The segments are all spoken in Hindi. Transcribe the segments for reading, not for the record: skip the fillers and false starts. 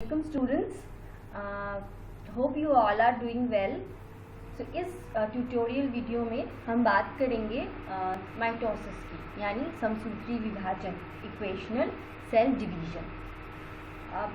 Welcome students. Hope you all are doing well. So इस ट्यूटोरियल वीडियो में हम बात करेंगे माइटोसिस की, यानी समसूत्री विभाजन, इक्वेशनल सेल डिवीजन।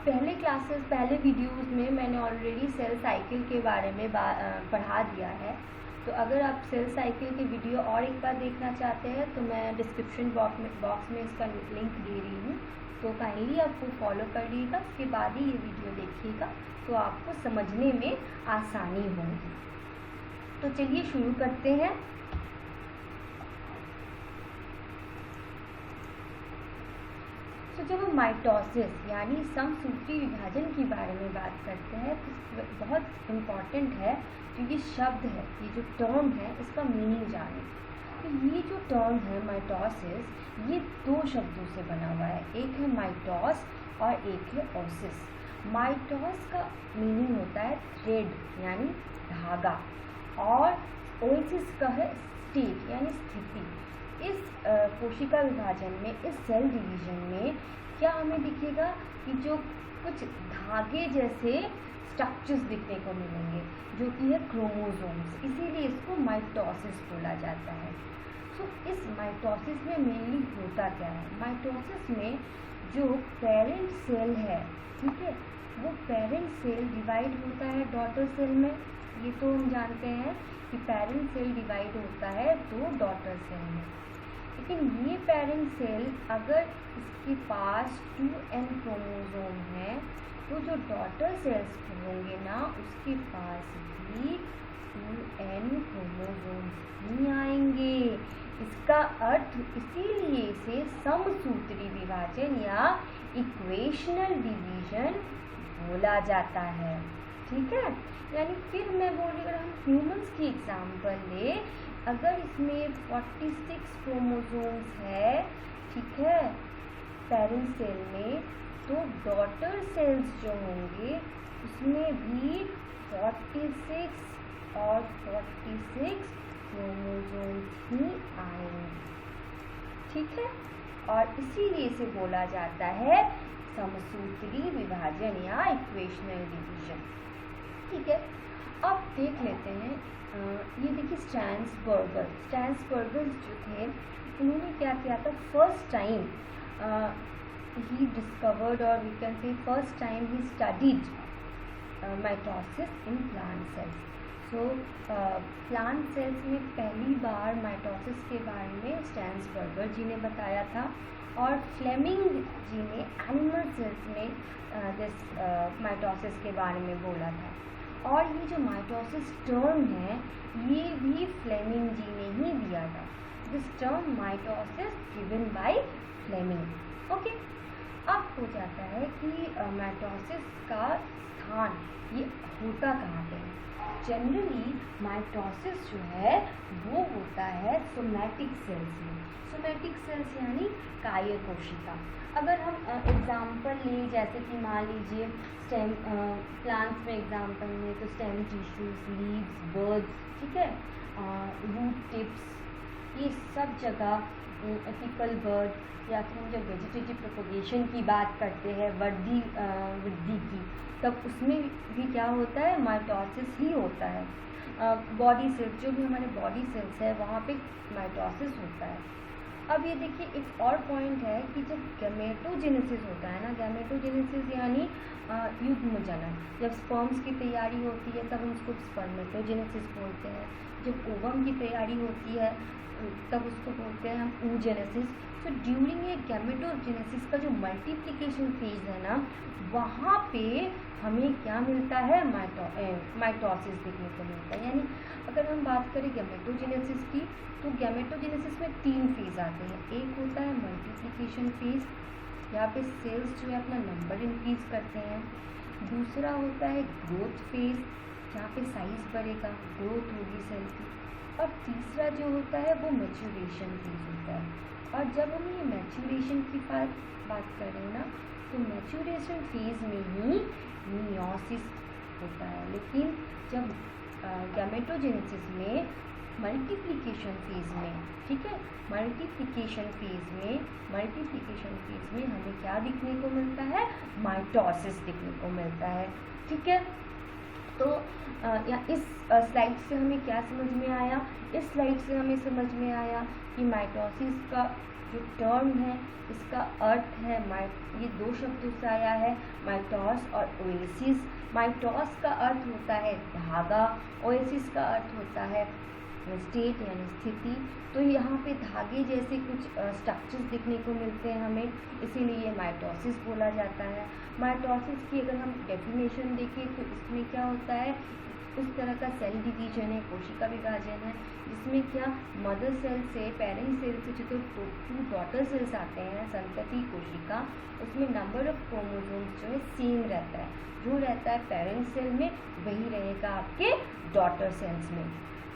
पहले वीडियोस में मैंने ऑलरेडी सेल साइकिल के बारे में पढ़ा दिया है। तो अगर आप सेल साइकिल के वीडियो और एक बार देखना चाहते हैं तो मैं डिस्क्रिप्शन बॉक्स में इसका लिंक दे रही हूँ, तो काइंडली आपको फॉलो कर लीजिएगा। उसके बाद ही ये वीडियो देखिएगा तो आपको समझने में आसानी होगी। तो चलिए शुरू करते हैं। तो जब हम माइटोसिस यानी समसूत्री विभाजन के बारे में बात करते हैं तो बहुत इम्पॉर्टेंट है जो ये शब्द है, ये जो टर्म है, इसका मीनिंग जाने। तो ये जो टर्म है माइटोसिस, ये दो शब्दों से बना हुआ है, एक है माइटोस और एक है ओसिस। माइटोस का मीनिंग होता है थ्रेड यानी धागा, और ओसिस का है स्टेट यानी स्थिति। इस कोशिका विभाजन में, इस सेल डिवीजन में क्या हमें दिखेगा कि जो कुछ धागे जैसे स्ट्रक्चर्स दिखने को मिलेंगे जो कि है क्रोमोसोम्स, इसीलिए इसको माइटोसिस बोला जाता है। सो इस माइटोसिस में मेनली होता क्या है? माइटोसिस में जो पेरेंट सेल है, ठीक है, वो पेरेंट सेल डिवाइड होता है डॉटर सेल में। ये तो हम जानते हैं कि पेरेंट सेल डिवाइड होता है दो डॉटर सेल में। लेकिन ये पेरेंट सेल अगर इसके पास 2n क्रोमोसोम है तो जो डॉटर सेल्स होंगे ना, उसके पास भी 2n क्रोमोसोम ही आएंगे। इसका अर्थ इसीलिए इसे समसूत्री विभाजन या इक्वेशनल डिवीजन बोला जाता है, ठीक है। यानी फिर मैं बोली, अगर हम ह्यूमंस की एग्जांपल ले, अगर इसमें 46 क्रोमोसोम्स है, ठीक है, पेरेंट सेल में, तो डॉटर सेल्स जो होंगे उसमें भी 46 और 46 क्रोमोसोम्स ही आएंगे, ठीक है। और इसीलिए इसे बोला जाता है समसूत्री विभाजन या इक्वेशनल डिवीजन, ठीक है। अब देख लेते हैं, ये देखिए स्टैन्सबर्गर जो थे, उन्होंने क्या किया था? First time he discovered, or we can say first time he studied mitosis in plant cells. So plant cells में पहली बार माइटोसिस के बारे में स्टैन्सबर्गर जी ने बताया था, और फ्लेमिंग जी ने एनिमल सेल्स में माइटोसिस के बारे में बोला था। और ये जो माइटोसिस टर्म है, ये भी फ्लेमिंग जी ने ही दिया था। This term mitosis given by Flemming, okay. अब हो जाता है कि माइटोसिस का स्थान ये होता कहाँ पे है? जनरली माइटोसिस जो है वो होता है सोमैटिक सेल्स में। सोमैटिक सेल्स यानी काय कोशिका। अगर हम एग्जाम्पल लें, जैसे कि मान लीजिए स्टेम प्लांट्स में एग्जाम्पल लें तो स्टेम टिश्यूज, लीव्स, बर्ड्स, ठीक है, रूट टिप्स, ये सब जगह एपिकल बर्ड, या फिर हम जब वेजिटेटिव प्रोपगेशन की बात करते हैं, वृद्धि की, तब उसमें भी क्या होता है? माइटोसिस ही होता है। बॉडी सेल्स, जो भी हमारे बॉडी सेल्स है, वहाँ पे माइटोसिस होता है। अब ये देखिए, एक और पॉइंट है कि जब गैमेटोजेनेसिस होता है ना, गैमेटोजेनेसिस यानी युग्म जनन, जब स्पर्म्स की तैयारी होती है तब हम उसको स्पर्मेटोजेनेसिस बोलते हैं। जब ओवम की तैयारी होती है तब उसको बोलते हैं हम oogenesis। तो ड्यूरिंग ये गैमेटोजेनेसिस का जो मल्टीप्लिकेशन फेज है ना, वहाँ पे हमें क्या मिलता है? माइटोसिस देखने को मिलता है। यानी अगर हम बात करें गैमेटोजेनेसिस की, तो गैमेटोजेनेसिस में 3 फेज आते हैं। एक होता है मल्टीप्लिकेशन फेज, यहाँ पे सेल्स जो है अपना नंबर इंक्रीज करते हैं। दूसरा होता है ग्रोथ फेज, जहाँ पे साइज बढ़ेगा, ग्रोथ होगी सेल की। और तीसरा जो होता है वो मैच्योरेशन फेज होता है। और जब हम ये मैच्योरेशन की बात करें ना, तो मैच्योरेशन फेज में ही मियोसिस होता है। लेकिन जब गैमेटोजेनेसिस में मल्टीप्लिकेशन फेज में, ठीक है, मल्टीप्लिकेशन फेज में हमें क्या दिखने को मिलता है, माइटोसिस दिखने को मिलता है, ठीक है। तो इस स्लाइड से हमें क्या समझ में आया, इस स्लाइड से हमें समझ में आया कि माइटोसिस का जो टर्म है इसका अर्थ है, ये दो शब्दों से आया है, माइटोस और ओएसिस। माइटोस का अर्थ होता है धागा, ओएसिस का अर्थ होता है स्टेट यानी स्थिति। तो यहाँ पे धागे जैसे कुछ स्ट्रक्चर्स दिखने को मिलते हैं हमें, इसीलिए ये माइटोसिस बोला जाता है। माइटोसिस की अगर हम डेफिनेशन देखें तो इसमें क्या होता है, उस तरह का सेल डिवीजन है, कोशिका विभाजन है, जिसमें क्या मदर सेल से, पेरेंट सेल से जो टू डॉटर सेल्स आते हैं, संतति कोशिका, उसमें नंबर ऑफ क्रोमोसोम्स जो है सेम रहता है, जो रहता है पेरेंट सेल में वही रहेगा आपके डॉटर सेल्स में।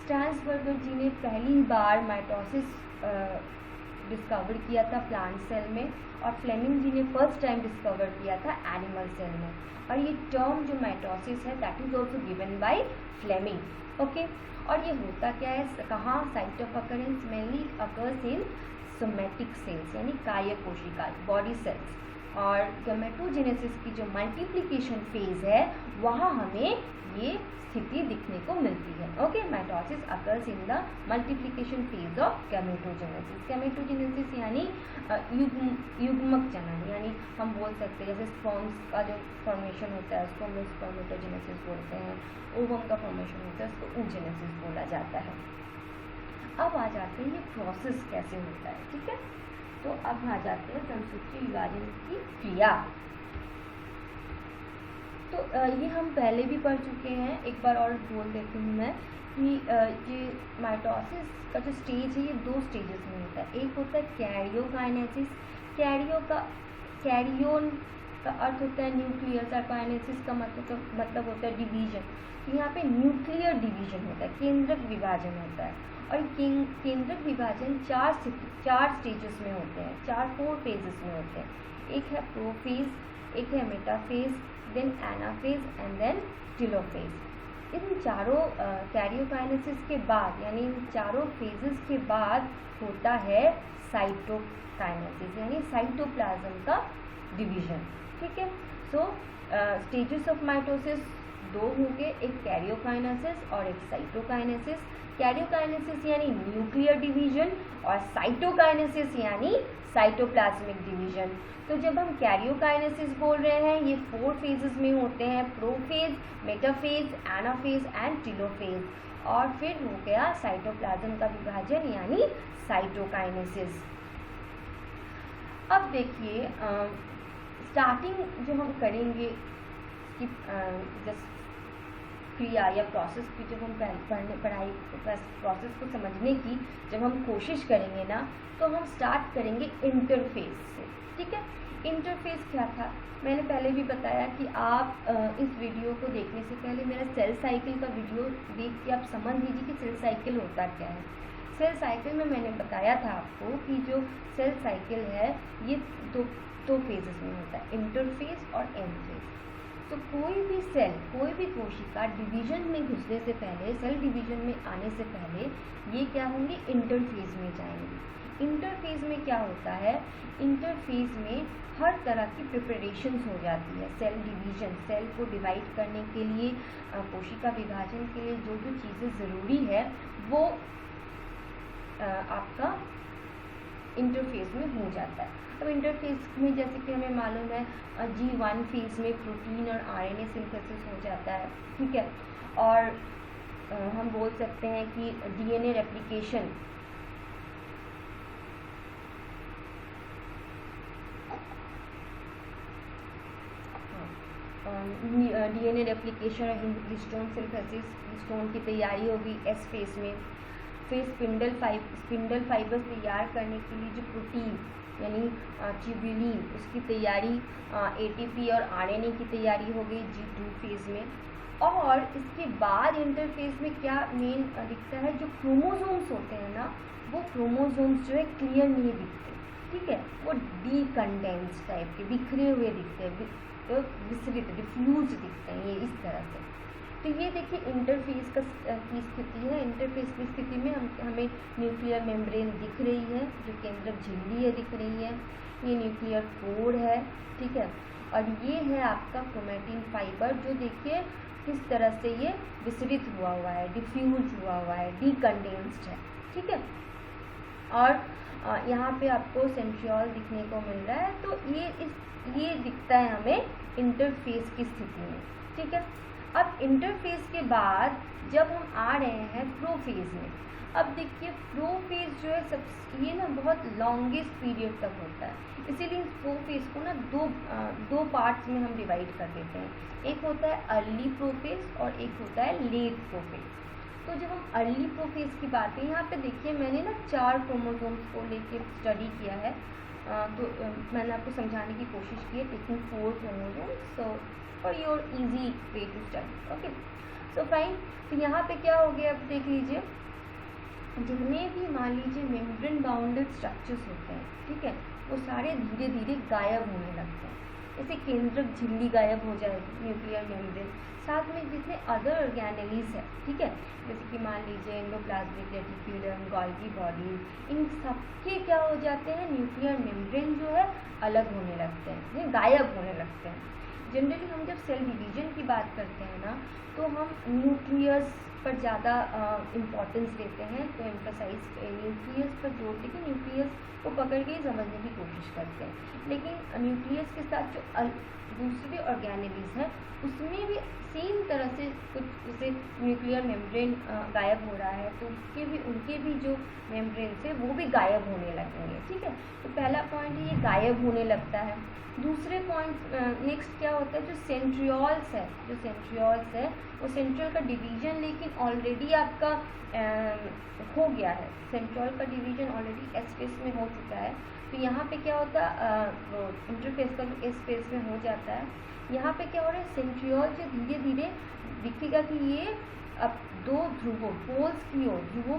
स्टैन्सबर्गर जी ने पहली बार माइटोसिस डिस्कवर किया था प्लांट सेल में, और फ्लेमिंग जी ने फर्स्ट टाइम डिस्कवर किया था एनिमल सेल में। और ये टर्म जो माइटोसिस है that is also given by Flemming, okay. और ये होता क्या है, कहाँ, site of occurrence mainly occurs in somatic cells यानी काय कोशिका, बॉडी सेल्स। और गैमेटोजेनेसिस की जो मल्टीप्लिकेशन फेज है वहाँ हमें ये स्थिति दिखने को मिलती है, okay. Mitosis occurs in the multiplication phase of gametogenesis. Gametogenesis यानी युग्मक जनन, यानी हम बोल सकते हैं जैसे स्पर्म्स का जो फॉर्मेशन होता है उसको हम स्पर्मेटोजेनेसिस बोलते हैं, ओवम का फॉर्मेशन होता है उसको oogenesis बोला जाता है। अब आ जाते हैं ये प्रोसेस कैसे होता है, ठीक है। तो अब आ जाते हैं संसूत्री विभाजन की क्रिया। तो ये हम पहले भी पढ़ चुके हैं, एक बार और बोल देती हूँ मैं कि ये माइटोसिस का जो स्टेज है ये दो स्टेजेस में होता है। एक होता है कैरियोकाइनेसिस, कैरियोन का अर्थ होता है न्यूक्लियर, सरकाइनेसिस का मतलब होता है डिवीजन। तो यहाँ पे न्यूक्लियर डिवीजन होता है, केंद्रक विभाजन होता है। और केंद्रक विभाजन चार स्टेजेस में होते हैं, 4 फेजेस में होते हैं। एक है प्रोफेज, एक है metaphase, then anaphase and then telophase. इन चारों कैरियोकाइनेसिस के बाद यानी इन चारों फेजेस के बाद होता है साइटोकाइनेसिस यानी साइटोप्लाज्म का डिवीजन, ठीक है। सो स्टेजेस ऑफ माइटोसिस दो होंगे, एक कैरियोकाइनेसिस और एक साइटोकाइनेसिस। कैरियोकाइनेसिस यानी न्यूक्लियर डिवीजन और साइटोकाइनेसिस यानी साइटोप्लाज्मिक डिवीजन। तो जब हम कैरियोकाइनेसिस बोल रहे हैं ये 4 फेजेस में होते हैं, prophase, metaphase, anaphase and telophase. और फिर हो गया साइटोप्लाज्म का विभाजन यानी साइटोकाइनेसिस। अब देखिए स्टार्टिंग जो हम करेंगे कि क्रिया या प्रोसेस की जब हम पढ़ाई प्रोसेस को समझने की जब हम कोशिश करेंगे ना तो हम स्टार्ट करेंगे इंटरफेस से, ठीक है। इंटरफेस क्या था, मैंने पहले भी बताया कि आप इस वीडियो को देखने से पहले मेरा सेल साइकिल का वीडियो देख के आप समझ लीजिए कि सेल साइकिल होता क्या है। सेल साइकिल में मैंने बताया था आपको कि जो सेल साइकिल है ये दो फेजेस में होता है, इंटरफेज और एंड फेज। तो कोई भी सेल, कोई भी कोशिका डिवीजन में घुसने से पहले, सेल डिवीजन में आने से पहले ये क्या होंगे, इंटरफेज में जाएंगे। इंटरफेज में क्या होता है, इंटरफेज में हर तरह की प्रिपरेशंस हो जाती है। सेल डिवीजन, सेल को डिवाइड करने के लिए, कोशिका विभाजन के लिए जो जो चीज़ें ज़रूरी है वो आपका इंटरफेस में हो जाता है। अब इंटरफेस में जैसे कि हमें मालूम है G1 फेज में प्रोटीन और RNA सिंथेसिस हो जाता है, ठीक है। और हम बोल सकते हैं कि DNA रेप्लिकेशन, DNA रेप्लिकेशन और हिस्टोन सिंथेसिस, हिस्टोन की तैयारी होगी S फेज में। फिर स्पिंडल फाइबर्स तैयार करने के लिए जो प्रोटीन यानी ट्यूब्यूलिन, उसकी तैयारी, ATP और RNA की तैयारी हो गई G2 फेज में। और इसके बाद इंटरफेज में क्या मेन दिखता है, जो क्रोमोसोम्स होते हैं ना वो क्रोमोसोम्स जो है क्लियर नहीं दिखते, ठीक है, वो डीकंडेंस टाइप के बिखरे हुए दिखते हैं, तो विसरित, डिफ्यूज दिखते हैं ये इस तरह से। तो ये देखिए इंटरफेस की स्थिति है। इंटरफेस की स्थिति में हमें न्यूक्लियर मेम्ब्रेन दिख रही है, जो केंद्रक झिल्ली है दिख रही है, ये न्यूक्लियर कोर है, ठीक है। और ये है आपका क्रोमैटिन फाइबर, जो देखिए किस तरह से ये विसरित हुआ हुआ है, डिफ्यूज हुआ है, डीकंडेंस्ड है, ठीक है। और यहाँ पे आपको सेंट्रियोल दिखने को मिल रहा है। तो ये दिखता है हमें इंटरफेस की स्थिति में, ठीक है। अब इंटरफेस के बाद जब हम आ रहे हैं प्रोफेज में, अब देखिए प्रोफेज जो है ये ना बहुत लॉन्गेस्ट पीरियड तक होता है, इसीलिए इस प्रोफेज को ना दो पार्ट्स में हम डिवाइड कर देते हैं। एक होता है अर्ली प्रोफेज और एक होता है लेट प्रोफेज। तो जब हम अर्ली प्रोफेज की बात करें, यहाँ पे देखिए मैंने ना 4 क्रोमोसोम्स को लेके स्टडी किया है, तो मैंने आपको समझाने की कोशिश की है, taking 4 chromosomes, so for your easy way to study, okay. So fine, तो यहाँ पे क्या हो गया, अब देख लीजिए, जितने भी मान लीजिए मेम्ब्रेन बाउंडेड स्ट्रक्चर्स होते हैं, ठीक है, वो सारे धीरे धीरे गायब होने लगते हैं। जैसे केंद्रक झिल्ली गायब हो जाएगी, न्यूक्लियर मेम्ब्रेन, साथ में जितने अदर ऑर्गेनेलीज है, ठीक है, जैसे कि मान लीजिए एंडोप्लाज्मिक रेटिक्यूलम, गोल्गी बॉडी, इन सबके क्या हो जाते हैं, न्यूक्लियर मेम्ब्रेन जो है अलग होने लगते हैं, ये गायब होने लगते हैं। जनरली हम जब सेल डिवीजन की बात करते हैं ना, तो हम न्यूक्लियस पर ज़्यादा इम्पोर्टेंस देते हैं, तो एम्फसाइज न्यूक्लियस पर जोर देकर न्यूक्लियस को पकड़ के समझने की कोशिश करते हैं। लेकिन न्यूक्लियस के साथ जो दूसरे ऑर्गेनेलीज हैं, उसमें भी सेम तरह से कुछ, जैसे न्यूक्लियर मेम्ब्रेन गायब हो रहा है, तो उनके भी जो मेम्ब्रेन है वो भी गायब होने लगेंगे, ठीक है। तो पहला पॉइंट ये गायब होने लगता है। दूसरे पॉइंट नेक्स्ट क्या होता है, जो सेंट्रियोल्स है, वो सेंट्रियोल का डिवीजन लेकिन ऑलरेडी आपका हो गया है, सेंट्रियोल का डिवीजन ऑलरेडी एस फेस में हो चुका है। तो यहाँ पे क्या होता है, इंटरफेस का एस फेस में हो जाता है। यहाँ पे क्या हो रहा है, सेंट्रियोल जो धीरे धीरे दिखेगा कि ये अब 2 ध्रुवों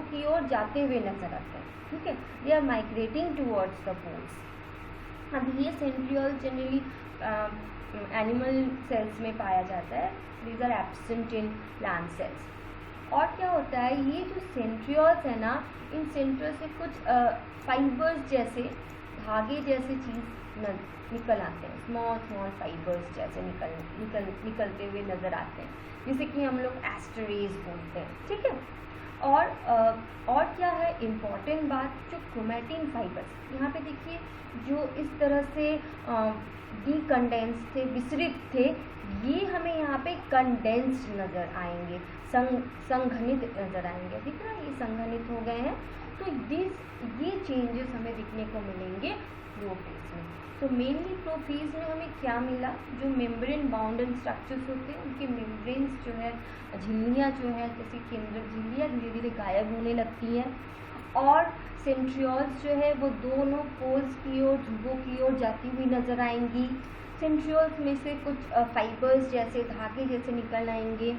की ओर जाते हुए नजर आते हैं, ठीक है, they are migrating towards the poles. अब ये सेंट्रियोल जनरली एनिमल सेल्स में पाया जाता है, these are absent in plant cells. और क्या होता है, ये जो सेंट्रियोल्स है ना, इन सेंट्रियोल से कुछ फाइबर्स जैसे, धागे जैसे चीज़ निकल आते हैं, स्मॉल फाइबर्स जैसे निकलते हुए नज़र आते हैं, जिसे कि हम लोग एस्टरेज बोलते हैं, ठीक है। और क्या है इम्पॉर्टेंट बात, जो क्रोमैटिन फाइबर्स यहाँ पे देखिए, जो इस तरह से डीकंडेंस थे, विसरित थे, ये हमें यहाँ पे कंडेंस्ड नज़र आएंगे, संघनित नज़र आएंगे, ठीक है, ये संघनित हो गए हैं। तो ये चेंजेस हमें दिखने को मिलेंगे प्रोफेज में। तो मेनली प्रोफेज में हमें क्या मिला, जो मेम्ब्रेन बाउंडेड स्ट्रक्चर्स होते हैं, उनके मेम्ब्रेन्स जो है, झिल्लियाँ जो है, जैसे केंद्रक झिल्लियाँ धीरे धीरे गायब होने लगती हैं, और सेंट्रियोल्स जो है वो दोनों पोल्स की ओर, ध्रुवों की ओर जाती हुई नजर आएंगी। सेंट्रियोल्स में से कुछ फाइबर्स जैसे, धागे जैसे निकल आएंगे।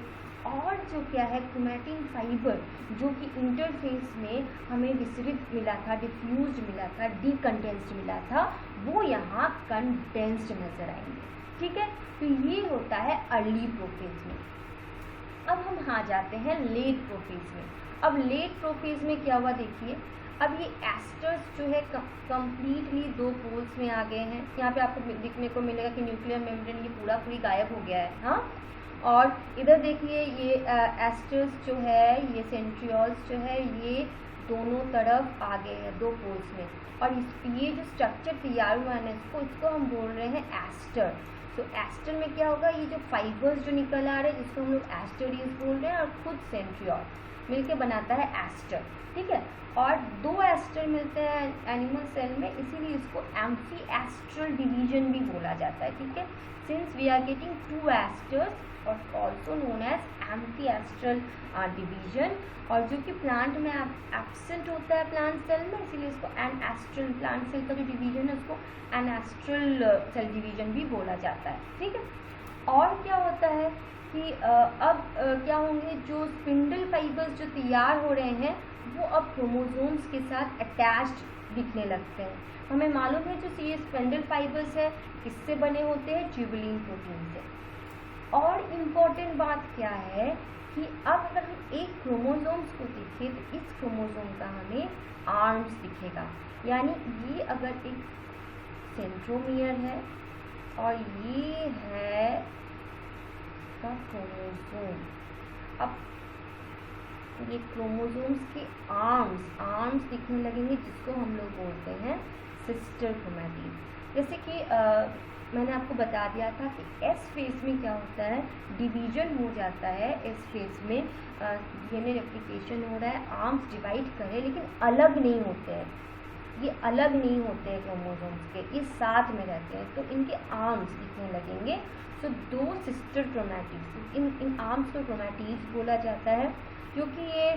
और जो क्या है, क्रोमैटिन फाइबर जो कि इंटरफेस में हमें विसरित मिला था, डिफ्यूज मिला था, डीकंडेंस्ड मिला था, वो यहाँ कंडेंस्ड नजर आएंगे, ठीक है। तो ये होता है अर्ली प्रोफेज में। अब हम आ जाते हैं लेट प्रोफेज में। अब लेट प्रोफेज में क्या हुआ देखिए, अब ये एस्टर्स जो है कंप्लीटली 2 पोल्स में आ गए हैं। यहाँ पे आपको दिखने को मिलेगा कि न्यूक्लियर मेम्ब्रेन ये पूरी गायब हो गया है, हाँ। और इधर देखिए ये एस्टर्स जो है, ये सेंट्रियोल्स जो है, ये दोनों तरफ आ गए हैं 2 पोल्स में। और ये जो स्ट्रक्चर तैयार हुआ है ना, इसको हम बोल रहे हैं एस्टर। तो एस्टर में क्या होगा, ये जो फाइबर्स जो निकल आ रहे हैं, जिसको हम लोग एस्टरीज बोल रहे हैं, और खुद सेंट्रियोल मिलके बनाता है एस्टर, ठीक है। और 2 एस्टर मिलते हैं एनिमल सेल में, इसीलिए इसको एम्फी एस्ट्रल डिवीजन भी बोला जाता है, ठीक है। Since we are getting 2 asters और also known as amphiastral division, और जो कि प्लांट में एब्सेंट होता है प्लांट सेल में, इसीलिए इसको एन एस्ट्रल, प्लांट सेल का जो डिवीजन है उसको एन एस्ट्रल सेल डिवीजन भी बोला जाता है, ठीक है। और क्या होता है कि अब क्या होंगे, जो स्पिंडल फाइबर्स जो तैयार हो रहे हैं, वो अब क्रोमोसोम्स के साथ अटैच्ड दिखने लगते हैं। हमें मालूम है जो ये स्पिंडल फाइबर्स है किससे बने होते हैं, ट्यूबुलिन प्रोटीन से। और इन इम्पॉर्टेंट बात क्या है कि अब अगर हम एक क्रोमोसोम्स को देखें तो इस क्रोमोसोम का हमें आर्म्स दिखेगा, यानी ये अगर एक सेंट्रोमियर है और ये है का क्रोमोसोम। अब ये क्रोमोसोम्स के आर्म्स दिखने लगेंगे, जिसको हम लोग बोलते हैं सिस्टर क्रोमैटिड। जैसे कि मैंने आपको बता दिया था कि एस फेज में क्या होता है, डिवीजन हो जाता है। एस फेज में डीएनए रेप्लिकेशन हो रहा है, आर्म्स डिवाइड करे लेकिन अलग नहीं होते हैं, ये अलग नहीं होते हैं क्रोमोसोम्स के, ये साथ में रहते हैं, तो इनके आर्म्स दिखने लगेंगे। तो दो सिस्टर क्रोमैटिड्स, इन आर्म्स को क्रोमैटिड्स बोला जाता है, क्योंकि ये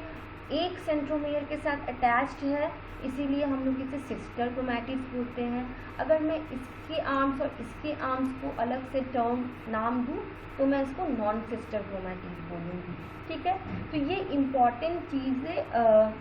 एक सेंट्रोमियर के साथ अटैच्ड है, इसीलिए हम लोग इसे सिस्टर क्रोमैटिड्स बोलते हैं। अगर मैं इसके आर्म्स और इसके आर्म्स को अलग से टर्म नाम दूँ तो मैं इसको नॉन सिस्टर क्रोमैटिड्स बोलूँगी, ठीक है। तो ये इम्पॉर्टेंट चीज़ें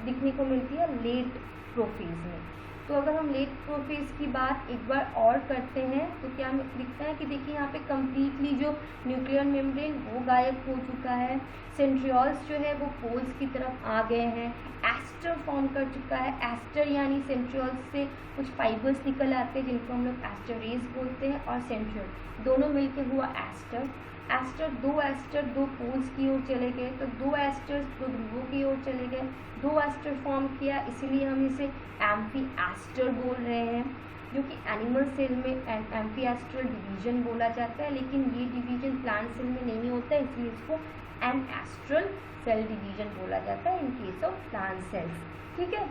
दिखने को मिलती है लेट प्रोफेज में। तो अगर हम लेट प्रोफेज की बात एक बार और करते हैं तो क्या दिखता है कि देखिए यहाँ पे कम्प्लीटली जो न्यूक्लियर मेम्ब्रेन वो गायब हो चुका है, सेंट्रियोल्स जो है वो पोल्स की तरफ आ गए हैं, एस्टर फॉर्म कर चुका है। एस्टर यानी सेंट्रियोल्स से कुछ फाइबर्स निकल आते हैं जिनको हम लोग एस्टरेज बोलते हैं, और सेंट्रियोल दोनों मिलकर हुआ एस्टर। दो एस्टर दो पोल्स की ओर चले गए, तो दो एस्टर्स दो ध्रुवों की ओर चले गए, दो एस्टर फॉर्म किया, इसीलिए हम इसे एम्फी एस्टर बोल रहे हैं, जो कि एनिमल सेल में एम्फी एस्ट्रल डिवीजन बोला जाता है, लेकिन ये डिवीजन प्लांट सेल में नहीं होता है, इसलिए इसको एन एस्ट्रल सेल डिवीजन बोला जाता है in case of plant cells, ठीक है।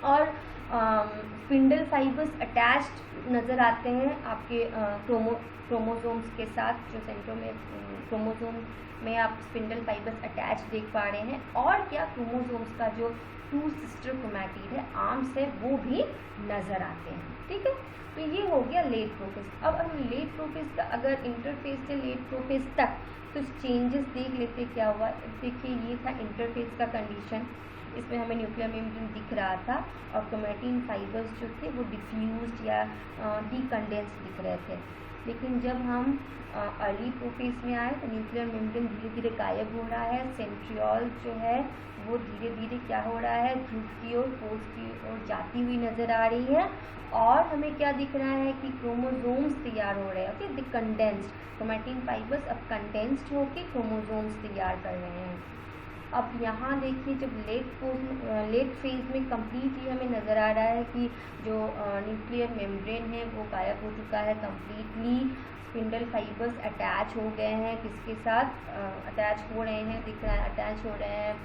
और स्पिंडल फाइबर्स अटैच्ड नज़र आते हैं आपके क्रोमोसोम्स के साथ, जो सेंट्रो में क्रोमोसोम में आप स्पिंडल फाइबर्स अटैच देख पा रहे हैं। और क्या, क्रोमोसोम्स का जो टू सिस्टर क्रोमैटिड है, आर्म्स है, वो भी नज़र आते हैं, ठीक है। तो ये हो गया लेट प्रोफेज। अब हम लेट प्रोफेज का अगर इंटरफेज से लेट प्रोफेज तक तो चेंजेस देख लेते क्या हुआ। देखिए ये था इंटरफेज का कंडीशन, इसमें हमें न्यूक्लियर मेम्ब्रेन दिख रहा था और क्रोमैटिन फाइबर्स जो थे वो डिफ्यूज्ड या डीकंडेंस्ड दिख रहे थे। लेकिन जब हम अर्ली प्रोफेज में आए तो न्यूक्लियर मेम्ब्रेन धीरे धीरे गायब हो रहा है, सेंट्रियोल जो है वो धीरे धीरे क्या हो रहा है, ध्रुव की ओर, पोल्स की ओर जाती हुई नज़र आ रही है, और हमें क्या दिख रहा है कि क्रोमोसोम्स तैयार हो रहे हैं। Okay, the condensed chromatin fibres अब कंडेंस्ड होकर क्रोमोसोम्स तैयार कर रहे हैं। अब यहाँ देखिए जब लेट फेज में कम्प्लीटली हमें नज़र आ रहा है कि जो न्यूक्लियर मेम्ब्रेन है वो गायब हो चुका है कम्प्लीटली, स्पिंडल फाइबर्स अटैच हो गए हैं, किसके साथ अटैच हो रहे हैं, दिख रहा है अटैच हो रहे हैं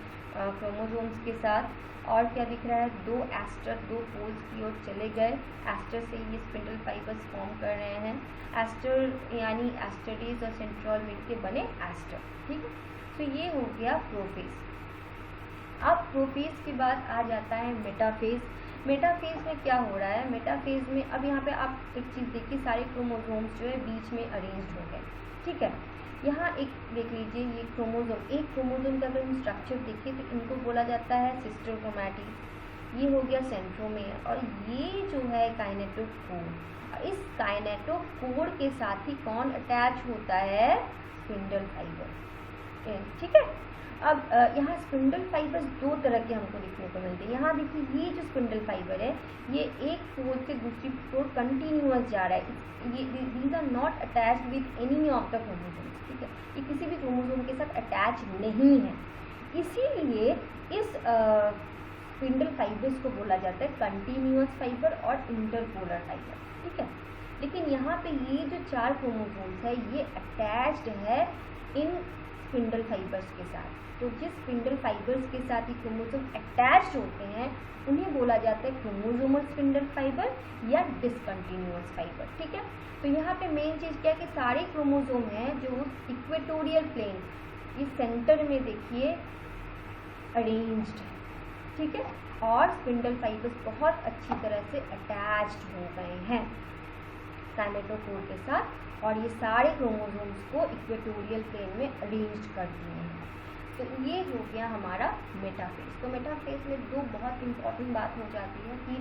क्रोमोसोम्स के साथ। और क्या दिख रहा है, दो एस्टर दो पोल्स की ओर चले गए, एस्टर से ये स्पिंडल फाइबर्स फॉर्म कर रहे हैं, एस्टर यानी एस्टरेज और सेंट्रियोल मिलके बने एस्टर, ठीक है। तो ये हो गया प्रोफेज। अब प्रोफेज के बाद आ जाता है मेटाफेज। मेटाफेज में क्या हो रहा है, मेटाफेज में अब यहाँ पे आप एक चीज़ देखिए, सारे क्रोमोसोम्स जो है बीच में अरेंज हो गए, ठीक है। यहाँ एक देख लीजिए, ये क्रोमोसोम, एक क्रोमोसोम का अगर हम स्ट्रक्चर देखें तो इनको बोला जाता है सिस्टर क्रोमैटिड। ये हो गया सेंट्रोमियर, और ये जो है काइनेटोकोर। इस काइनेटोकोर के साथ ही कौन अटैच होता है, स्पिंडल फाइबर, ठीक है। अब यहाँ स्पिंडल फाइबर्स दो तरह के हमको देखने को मिलते हैं। यहाँ देखिए ये जो स्पिंडल फाइबर है ये एक पोल से दूसरी पोल कंटिन्यूअस जा रहा है, ये these are not attached with any of the chromosomes, ठीक है, ये किसी भी क्रोमोसोम के साथ अटैच नहीं है, इसीलिए इस स्पिंडल फाइबर्स को बोला जाता है कंटिन्यूअस फाइबर और इंटरपोलर फाइबर, ठीक है। लेकिन यहाँ पे ये जो चार क्रोमोसोम्स है ये अटैच्ड है इन स्पिंडल फाइबर्स के साथ। तो जिस स्पिंडल फाइबर्स के साथ ही क्रोमोसोम अटैच्ड होते हैं उन्हें बोला जाता है क्रोमोसोमल स्पिंडल फाइबर या डिसकंटिन्यूअस फाइबर, ठीक है। तो यहाँ पे मेन चीज़ क्या है कि सारे क्रोमोसोम हैं जो इक्वेटोरियल प्लेन, ये सेंटर में देखिए अरेंज्ड है, ठीक है, और स्पिंडल फाइबर्स बहुत अच्छी तरह से अटैच्ड हो गए हैं काइनेटोकोर के साथ, और ये सारे क्रोमोसोम्स को इक्वेटोरियल प्लेन में अरेंज कर दिए हैं। तो ये हो गया हमारा मेटाफेज। तो मेटाफेज में दो बहुत इंपॉर्टेंट बात हो जाती है कि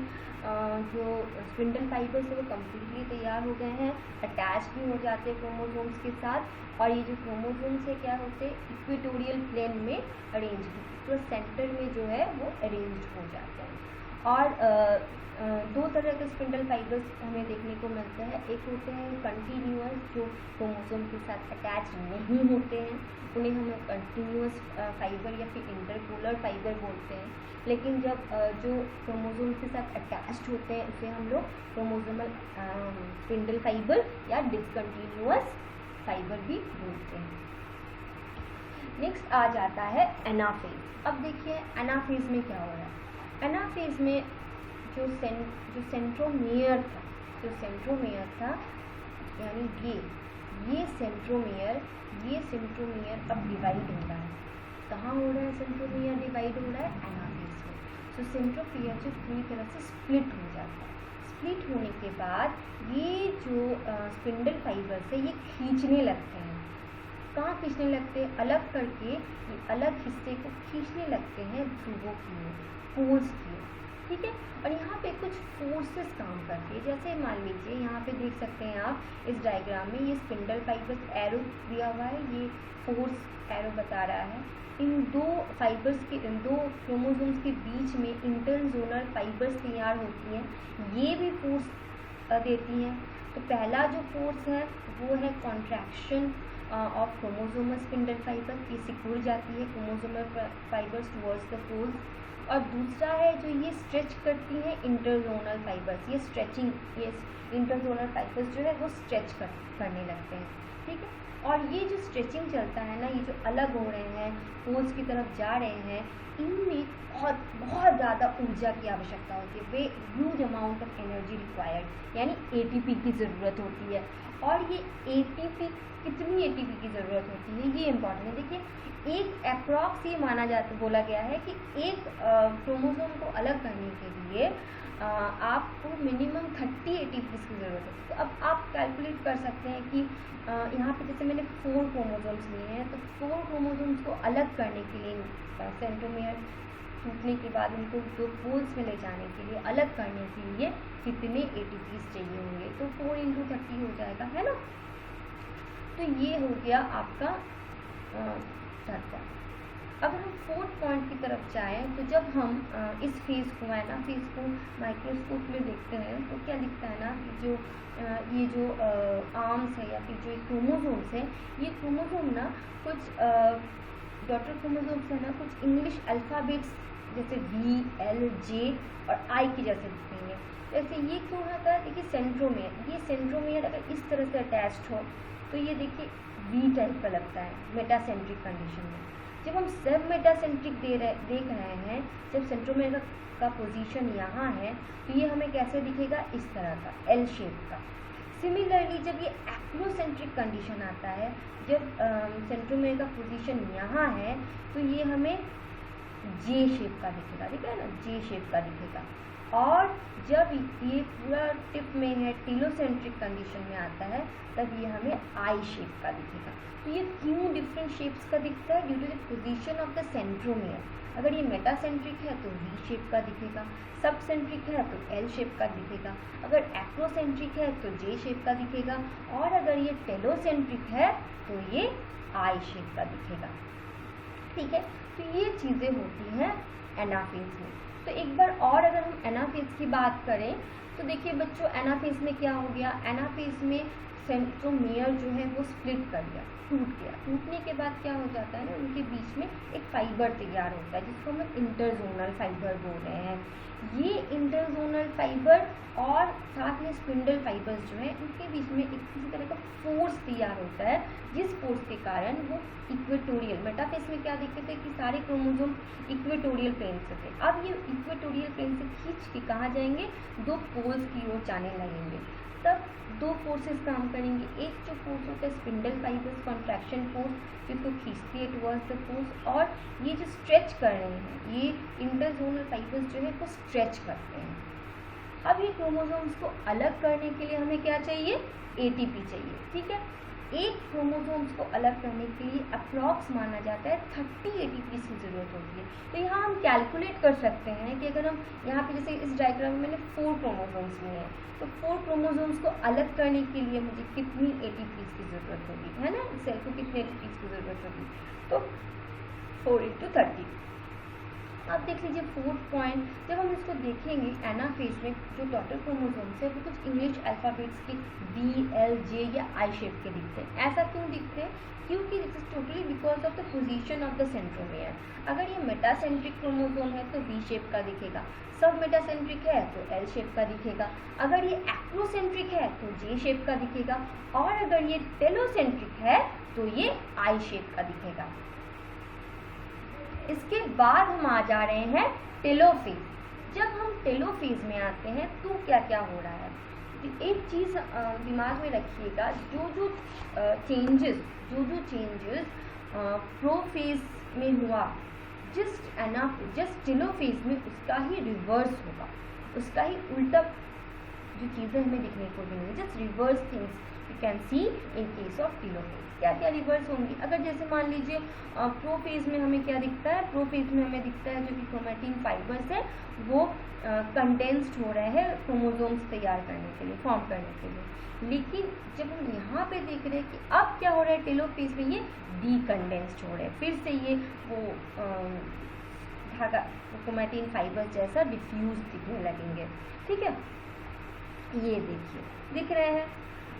जो स्पिंडल फाइबर्स है वो कम्प्लीटली तैयार हो गए हैं, अटैच भी हो जाते हैं क्रोमोसोम्स के साथ, और ये जो क्रोमोसोम्स है क्या होते हैं इक्वेटोरियल प्लेन में अरेंज होते हैं, तो सेंटर में जो है वो अरेंज हो जाते हैं। और दो तरह के स्पिंडल फाइबर्स हमें देखने को मिलते हैं, एक होते हैं कंटिन्यूअस जो क्रोमोसोम के साथ अटैच नहीं होते हैं, उन्हें हम कंटिन्यूअस फाइबर या फिर इंटरपोलर फाइबर बोलते हैं, लेकिन जब जो क्रोमोसोम के साथ अटैच्ड होते हैं उसे हम लोग क्रोमोसोमल स्पिंडल फाइबर या डिसकंटिन्यूअस फाइबर भी बोलते हैं। नेक्स्ट आ जाता है एनाफेज। अब देखिए एनाफेज में क्या हो रहा है। एनाफेज में जो सेंट्रोमियर था यानी ये सेंट्रोमियर अब डिवाइड हो रहा है। कहाँ हो रहा है सेंट्रोमियर डिवाइड हो रहा है? एनाफेज में। तो सेंट्रोमियर जो पूरी तरह से स्प्लिट हो जाता है। स्प्लिट होने के बाद ये जो स्पिंडल फाइबर्स है ये खींचने लगते हैं। कहाँ खींचने लगते हैं? अलग करके ये अलग हिस्से को खींचने लगते हैं ध्रुवों की ओर, पोल्स की ओर, ठीक है। और यहाँ पे कुछ फोर्सेस काम करती है, जैसे मान लीजिए यहाँ पे देख सकते हैं आप इस डायग्राम में ये स्पिंडल फाइबर्स एरो दिया हुआ है, ये फोर्स एरो बता रहा है। इन दो फाइबर्स के, इन दो क्रोमोसोम्स के बीच में इंटरजोनल फाइबर्स तैयार होती हैं, ये भी फोर्स देती हैं। तो पहला जो फोर्स है वो है contraction of chromosomal spindle fibre, ये सिकुड़ जाती है chromosomal fibres towards the poles. और दूसरा है जो ये स्ट्रेच करती हैं इंटरजोनल फाइबर्स, ये स्ट्रेचिंग, ये इंटरजोनल फाइबर्स जो है वो स्ट्रेच करने लगते हैं, ठीक है। और ये जो स्ट्रेचिंग चलता है ना, ये जो अलग हो रहे हैं, पोल्स की तरफ जा रहे हैं, इनमें बहुत ज़्यादा ऊर्जा की आवश्यकता होती है, वे huge amount of energy required, यानी एटीपी की ज़रूरत होती है। और ये एटीपी, कितनी एटीपी की ज़रूरत होती है ये इम्पॉर्टेंट है। देखिए एक अप्रॉक्स ये माना जाता, बोला गया है कि एक क्रोमोसोम को अलग करने के लिए आपको मिनिमम 30 एटीपी की ज़रूरत है। तो अब आप कैलकुलेट कर सकते हैं कि यहाँ पे जैसे मैंने 4 क्रोमोसोम्स लिए हैं, तो 4 क्रोमोसोम्स को अलग करने के लिए सेंट्रोमियर टूटने के बाद उनको 2 पोल्स में ले जाने के लिए, अलग करने के लिए कितने एटीपी चाहिए होंगे, तो 4 × 30 हो जाएगा, है ना। तो ये हो गया आपका थर्ड पॉइंट। अगर हम फोर्थ पॉइंट की तरफ जाएं, तो जब हम इस फेज को है ना, फेज को माइक्रोस्कोप में देखते हैं तो क्या दिखता है ना कि ये जो आर्म्स है या फिर जो क्रोमोसोम्स है, ये क्रोमोसोम ना कुछ डॉटर क्रोमोसोम्स है ना, कुछ इंग्लिश अल्फ़ाबेट्स जैसे V, L, J और I की जैसे दिखते हैं। जैसे ये क्यों होता है? देखिए सेंट्रोमियर, ये सेंट्रोमियर अगर इस तरह से अटैच्ड हो तो ये देखिए V टाइप का लगता है मेटासेंट्रिक कंडीशन में। जब हम सब मेटासेंट्रिक देख रहे हैं, जब सेंट्रोमियर का पोजीशन यहाँ है, तो ये हमें कैसे दिखेगा? इस तरह का L शेप का। सिमिलरली जब ये एक्रोसेंट्रिक कंडीशन आता है, जब सेंट्रोमियर का पोजीशन यहाँ है, तो ये हमें J शेप का दिखेगा, ठीक है ना, J शेप का दिखेगा। और जब ये पूरा टिप में है, टेलोसेंट्रिक कंडीशन में आता है, तब ये हमें आई शेप का दिखेगा। तो ये क्यों डिफरेंट शेप्स का दिखता है? Due to the position of the centromere. अगर ये मेटासेंट्रिक है तो वी शेप का दिखेगा, सब सेंट्रिक है तो एल शेप का दिखेगा, अगर एक्रोसेंट्रिक है तो जे शेप का दिखेगा, और अगर ये टेलोसेंट्रिक है तो ये आई शेप का दिखेगा, ठीक है। तो ये चीज़ें होती हैं एनाफेज में। तो एक बार और अगर हम एनाफेज की बात करें, तो देखिए बच्चों एनाफेज में क्या हो गया? एनाफेज में सेंट्रोमियर जो है वो स्प्लिट कर गया, टूट गया। टूटने के बाद क्या हो जाता है ना, उनके बीच में एक फाइबर तैयार होता है जिसको हम इंटरजोनल फाइबर बोल रहे हैं। ये इंटरजोनल फाइबर और साथ में स्पिंडल फाइबर्स जो है उनके बीच में एक किसी तरह का फोर्स तैयार होता है, जिस फोर्स के कारण वो इक्वेटोरियल, मेटाफेज में क्या देखते थे कि सारे क्रोमोसोम इक्वेटोरियल प्लेन से थे। अब ये इक्वेटोरियल प्लेन से खींच के कहाँ जाएंगे? 2 पोल्स की ओर जाने लगेंगे। तब 2 फोर्सेस काम करेंगे। एक जो फोर्स होता है स्पिंडल फाइबर्स कॉन्ट्रैक्शन फोर्स, जिसको खींचती है टुवर्ड्स द पोल्स, और ये जो स्ट्रेच कर रहे हैं, ये इंटरजोनल फाइबर्स जो है वो स्ट्रेच करते हैं। अब ये क्रोमोसोम्स को अलग करने के लिए हमें क्या चाहिए? एटीपी चाहिए, ठीक है। एक क्रोमोसोम्स को अलग करने के लिए अप्रॉक्स माना जाता है 30 ATPs की ज़रूरत होती है। तो यहाँ हम कैलकुलेट कर सकते हैं कि अगर हम यहाँ पे जैसे इस डायग्राम में मैंने 4 क्रोमोसोम्स लिए हैं, तो 4 क्रोमोसोम्स को अलग करने के लिए मुझे कितनी ATPs की ज़रूरत होगी, है ना, सेल को कितनी ATPs की ज़रूरत होगी, तो 4 × 30। अब देख लीजिए 4th पॉइंट, जब हम इसको देखेंगे एनाफेज में जो डॉटर क्रोमोसोम्स है वो कुछ इंग्लिश अल्फ़ाबेट्स के B, L, J या I शेप के दिखते हैं। ऐसा क्यों दिखते हैं? क्योंकि this is totally because of the position of the centromere. अगर ये मेटासेंट्रिक क्रोमोसोम है तो V शेप का दिखेगा, सब मेटासेंट्रिक है तो L शेप का दिखेगा, अगर ये एक्रोसेंट्रिक है तो J शेप का दिखेगा, और अगर ये टेलोसेंट्रिक है तो ये I शेप का दिखेगा। इसके बाद हम आ जा रहे हैं टेलोफेज। जब हम टेलोफेज में आते हैं तो क्या क्या हो रहा है, एक चीज़ दिमाग में रखिएगा, जो चेंजेस प्रोफेज में हुआ जस्ट टेलोफेज में उसका ही रिवर्स होगा, उसका ही उल्टा जो चीज़ें हमें देखने को मिलेंगी, just reverse things you can see in case of telophase. क्या क्या रिवर्स होंगी? अगर जैसे मान लीजिए प्रोफेज में हमें क्या दिखता है, प्रोफेज में हमें दिखता है जो कि क्रोमैटिन फाइबर्स है वो कंडेंस्ड हो रहे हैं क्रोमोसोम्स तैयार करने के लिए, फॉर्म करने के लिए। लेकिन जब हम यहाँ पे देख रहे हैं कि अब क्या हो रहा है टेलोफेज में, ये डीकंडेंस्ड हो रहे हैं, फिर से ये वो धागा क्रोमैटिन फाइबर जैसा डिफ्यूज दिखने लगेंगे। ठीक है, ये देखिए दिख रहे हैं।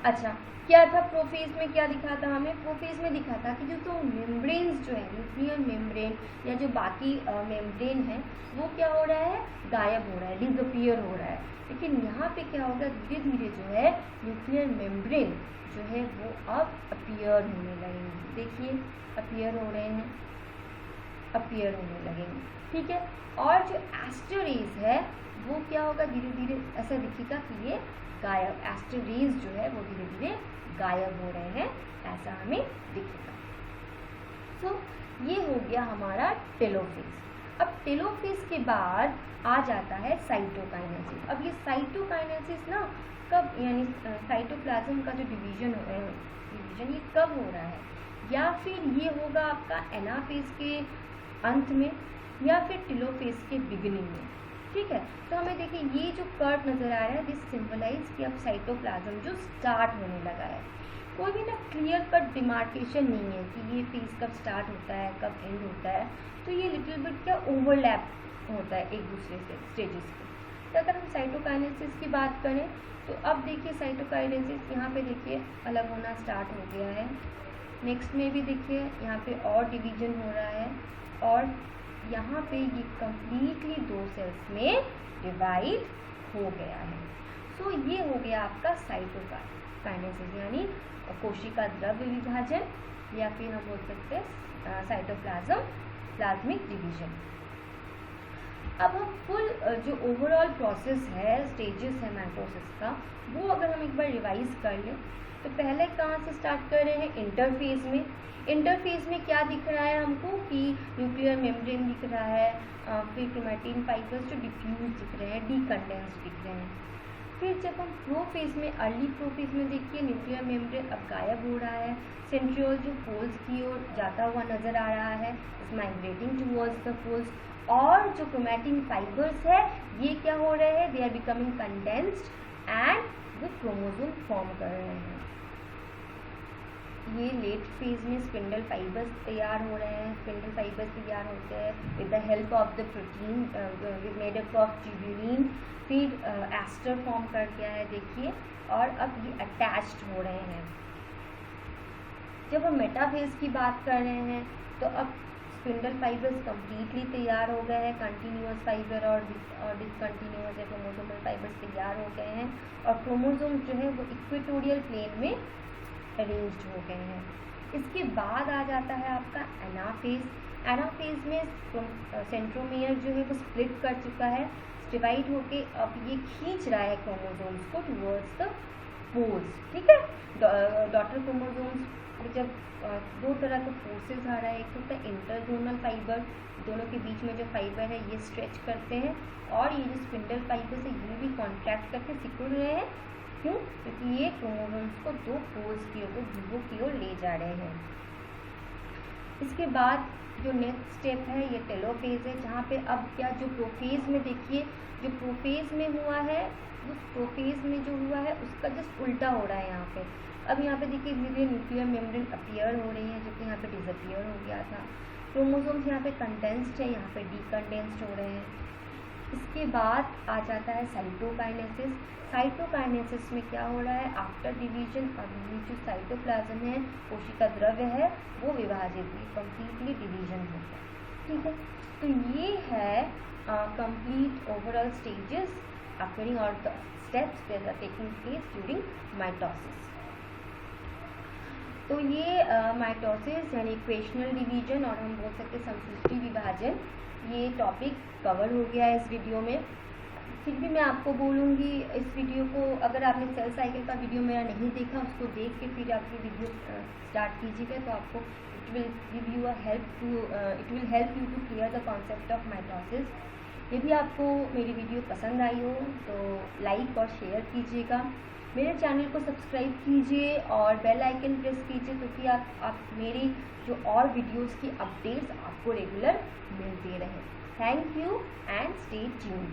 अच्छा, क्या था प्रोफेज में, क्या दिखा था हमें? प्रोफेज में दिखा था कि जो तो मेम्ब्रेन्स जो है, न्यूक्लियर मेम्ब्रेन या जो बाकी मेम्ब्रेन है वो क्या हो रहा है, गायब हो रहा है, डिसअपीयर हो रहा है। लेकिन यहाँ पे क्या होगा, धीरे धीरे जो है न्यूक्लियर मेम्ब्रेन जो है वो अब अपीयर होने लगेंगे। देखिए अपीयर हो रहे हैं, अपीयर होने लगेंगे। ठीक है, और जो एस्टरेज है वो क्या होगा, धीरे धीरे ऐसा दिखेगा कि ये गायब, एस्टरेज जो है वो धीरे धीरे गायब हो रहे हैं, ऐसा हमें दिखेगा। तो ये हो गया हमारा टेलोफेज। अब टेलोफेज के बाद आ जाता है साइटोकाइनेसिस। अब ये साइटोकाइनेसिस ना कब, यानी साइटोप्लाज्म का जो डिवीजन ये कब हो रहा है, या फिर ये होगा आपका एनाफेज के अंत में या फिर टेलोफेज के बिगिनिंग में। ठीक है, तो हमें देखिए ये जो कर्व नज़र आ रहा है दिस सिंबलाइज कि अब साइटोप्लाज्म जो स्टार्ट होने लगा है। कोई भी ना क्लियर कट डिमार्केशन नहीं है कि ये फेज कब स्टार्ट होता है कब एंड होता है, तो ये लिटिल बिट क्या ओवरलैप होता है एक दूसरे से स्टेजेस पे। तो अगर हम साइटोकाइनेसिस की बात करें तो अब देखिए साइटोकाइनेसिस यहाँ पे देखिए अलग होना स्टार्ट हो गया है। नेक्स्ट में भी देखिए यहाँ पे और डिवीजन हो रहा है, और यहाँ पे ये कम्प्लीटली 2 सेल्स में डिवाइड हो गया है। सो ये हो गया आपका साइटोकाइनेसिस, यानी कोशिका द्रव्य विभाजन, या फिर हम बोल सकते हैं साइटोप्लाज्म प्लाज्मिक डिवीजन। अब हम फुल जो ओवरऑल प्रोसेस है, स्टेजेस है माइटोसिस का, वो अगर हम एक बार रिवाइज कर लें तो पहले कहाँ से स्टार्ट कर रहे हैं, इंटरफेज में। इंटरफेज में क्या दिख रहा है हमको कि न्यूक्लियर मेम्ब्रेन दिख रहा है, फिर क्रोमैटिन फाइबर्स जो डिफ्यूज दिख रहे हैं, डीकंडेंस्ड दिख रहे हैं। फिर जब हम प्रोफेज में, अर्ली प्रोफेज में देखिए न्यूक्लियर मेम्ब्रेन अब गायब हो रहा है, सेंट्रियोल जो पोल्स की ओर जाता हुआ नजर आ रहा है, is migrating towards the poles, और जो क्रोमैटिन फाइबर्स है ये क्या हो रहे हैं, they are becoming condensed and वो क्रोमोसोम फॉर्म कर रहे हैं। ये लेट फेज में स्पिंडल फाइबर्स तैयार हो रहे हैं, स्पिंडल फाइबर्स तैयार होते हैं with the help of the protein made up of tubulin. फिर एस्टर फॉर्म कर गया है देखिए, और अब ये अटैच्ड हो रहे हैं। जब हम मेटाफेज की बात कर रहे हैं तो अब स्पिंडल फाइबर्स कम्प्लीटली तैयार हो गए हैं, कंटिन्यूअस फाइबर और डिसकंटिन्यूअस क्रोमोसोमल फाइबर्स तैयार हो गए हैं, और क्रोमोसोम जो है वो इक्वेटोरियल प्लेन में अरेंज्ड हो गए हैं। इसके बाद आ जाता है आपका एनाफेज। एनाफेज में सेंट्रोमियर जो है वो स्प्लिट कर चुका है, डिवाइड होके अब ये खींच रहा है क्रोमोसोम्स को टुवर्ड्स द पोल्स। ठीक है, डॉटर क्रोमोसोम्स में जब 2 तरह के फोर्सेस आ रहा है, एक होता है इंटरजोनल फाइबर, दोनों के बीच में जो फाइबर है ये स्ट्रेच करते हैं, और ये जो स्पिंडल फाइबर्स है ये भी कॉन्ट्रैक्ट करके सिकुड़ रहे हैं, क्यों? क्योंकि ये क्रोमोसोम्स को दो पोल्स की ओर, ध्रुवों की ओर ले जा रहे हैं। इसके बाद जो नेक्स्ट स्टेप है ये टेलोफेज है, जहाँ पे अब क्या जो प्रोफेज में देखिए, जो प्रोफेज में हुआ है उस प्रोफेज में जो हुआ है उसका जस्ट उल्टा हो रहा है यहाँ पे। अब यहाँ पे देखिए धीरे धीरे न्यूक्लियर मेम्ब्रेन अपीयर हो रही है, जो कि यहाँ पे डिसअपीयर हो गया था। क्रोमोसोम्स यहाँ पे कंडेंस्ड है, यहाँ पे डीकंडेंस्ड हो रहे हैं। इसके बाद आ जाता है साइटोकाइनेसिस। साइटोकाइनेसिस में क्या हो रहा है, आफ्टर डिवीजन अब जो साइटोप्लाज्म है, कोशिका द्रव्य है, वो विभाजित हुई, कंप्लीटली डिवीजन हो गया। ठीक है, तो ये है complete overall stages occurring or the steps that are taking place during mitosis। तो ये माइटोसिस यानी इक्वेशनल डिवीजन और हम बोल सकते संश्लिष्टि विभाजन, ये टॉपिक कवर हो गया है इस वीडियो में। फिर भी मैं आपको बोलूँगी इस वीडियो को, अगर आपने सेल साइकिल का वीडियो मेरा नहीं देखा, उसको देख के फिर आप ये वीडियो स्टार्ट कीजिएगा, तो आपको it will give you it will help you to clear the concept of mitosis. यदि आपको मेरी वीडियो पसंद आई हो तो लाइक और शेयर कीजिएगा, मेरे चैनल को सब्सक्राइब कीजिए और बेल आइकन प्रेस कीजिए, क्योंकि आप मेरी जो और वीडियोस की अपडेट्स आपको रेगुलर मिलती रहे। Thank you and stay tuned.